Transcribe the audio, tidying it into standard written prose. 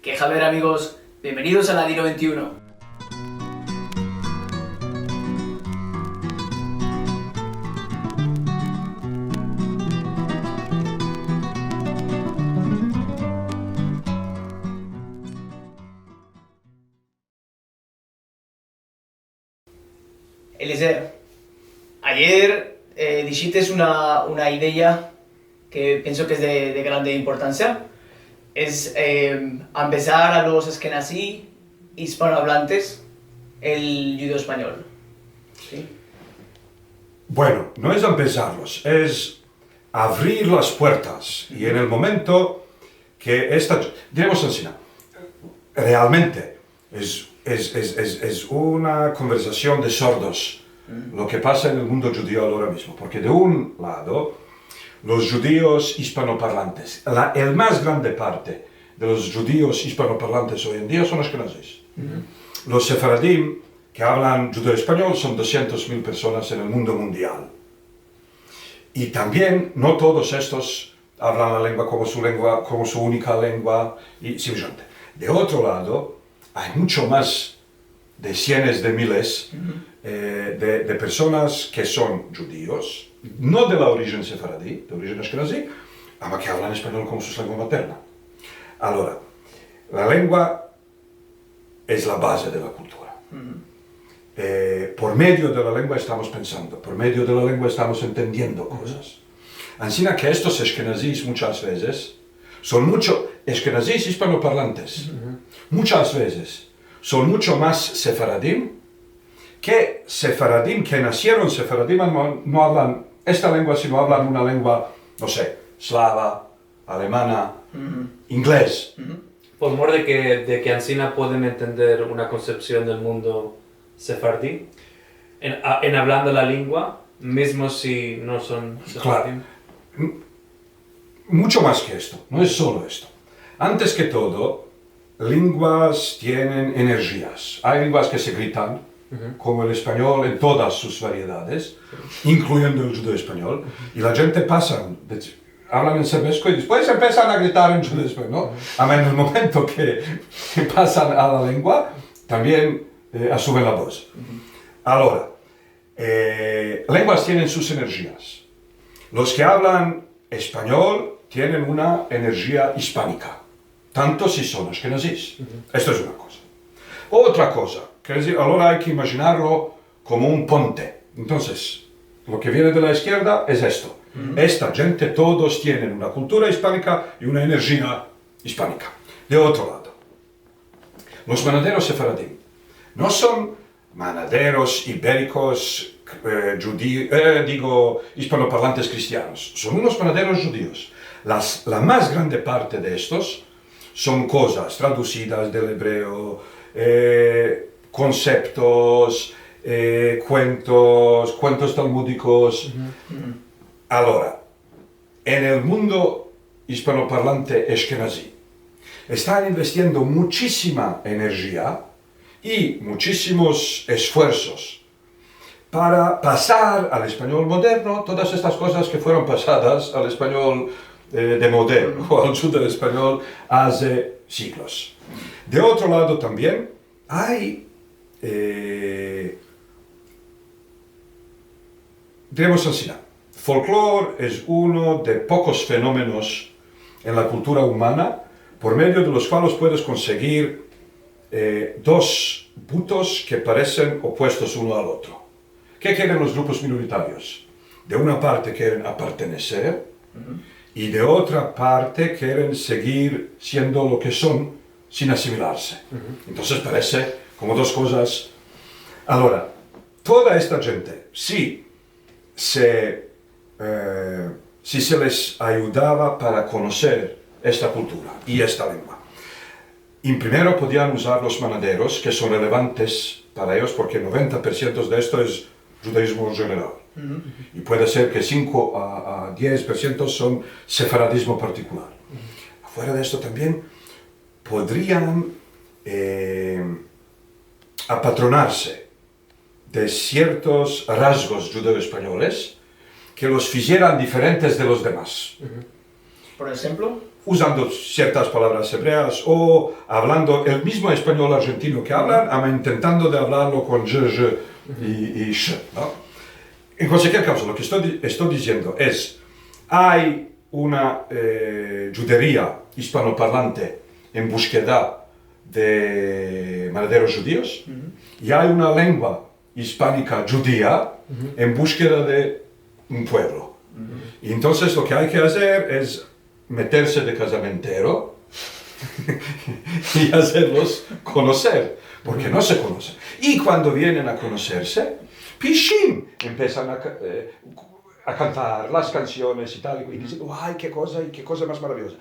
Que Javier, amigos, bienvenidos a la Dino 21. Eliseo, ayer dijiste una idea que pienso que es de grande importancia. Es empezar a los eskenazí hispanohablantes el judío español. ¿Sí? Bueno, no es empezarlos, es abrir las puertas. Y en el momento que diremos así, realmente es una conversación de sordos lo que pasa en el mundo judío ahora mismo. Porque de un lado, los judíos hispanoparlantes, el más grande parte de los judíos hispanoparlantes hoy en día son ashkenazíes. Los sefaradim, que hablan judeo-español, son 200.000 personas en el mundo mundial. Y también no todos estos hablan la lengua como su única lengua y simplemente. De otro lado, hay mucho más de cientos de miles de personas que son judíos, no de la origen sefaradí, de origen ashkenazí, pero que hablan español como su lengua materna. Ahora, la lengua es la base de la cultura. Por medio de la lengua estamos pensando, por medio de la lengua estamos entendiendo cosas. Así que estos ashkenazís muchas veces son ashkenazís hispanoparlantes, muchas veces son mucho más sefaradim que nacieron sefaradim, no hablan esta lengua, sino hablan una lengua, no sé, slava, alemana, inglés. Por mor de que ansina pueden entender una concepción del mundo sefardí, en hablando la lengua, mismo si no son sefardim. Claro. Mucho más que esto, no es solo esto. Antes que todo, lenguas tienen energías. Hay lenguas que se gritan, como el español en todas sus variedades, incluyendo el judeo español, y la gente pasa, hablan en serbesco y después empiezan a gritar en judeo español, ¿no? En el momento que pasan a la lengua, también asumen la voz. Ahora, lenguas tienen sus energías. Los que hablan español tienen una energía hispánica, tanto si son ashkenazís. Esto es una cosa. Otra cosa, ahora hay que imaginarlo como un puente. Entonces, lo que viene de la izquierda es esto. Esta gente, todos tienen una cultura hispánica y una energía hispánica. De otro lado, los manaderos sefaradim no son manaderos ibéricos, hispanoparlantes cristianos. Son unos manaderos judíos. La más grande parte de estos son cosas traducidas del hebreo, conceptos, cuentos talmúdicos. Ahora, en el mundo hispanoparlante ashkenazí, están invirtiendo muchísima energía y muchísimos esfuerzos para pasar al español moderno todas estas cosas que fueron pasadas al español de moderno o al judeo español hace siglos. De otro lado también hay, diremos así, folclore es uno de pocos fenómenos en la cultura humana por medio de los cuales puedes conseguir dos puntos que parecen opuestos uno al otro. ¿Qué quieren los grupos minoritarios? De una parte quieren pertenecer y de otra parte quieren seguir siendo lo que son sin asimilarse. Entonces parece como dos cosas. Ahora, toda esta gente, si se les ayudaba para conocer esta cultura y esta lengua, y primero podían usar los manaderos, que son relevantes para ellos porque 90% de esto es judaísmo general. Y puede ser que 5 a 10% son sefaradismo particular. Afuera de esto también podrían apatronarse de ciertos rasgos judeo-españoles que los hicieran diferentes de los demás. Por ejemplo, usando ciertas palabras hebreas o hablando el mismo español argentino que hablan, intentando de hablarlo con je y sh, ¿no? En cualquier caso, lo que estoy diciendo es, hay una judería hispanoparlante en búsqueda de herederos judíos y hay una lengua hispánica judía en búsqueda de un pueblo. Y entonces lo que hay que hacer es meterse de casamentero y hacerlos conocer, porque no se conocen. Y cuando vienen a conocerse, Pishim, empiezan a cantar las canciones y tal, y dicen, ¡ay, qué cosa más maravillosa!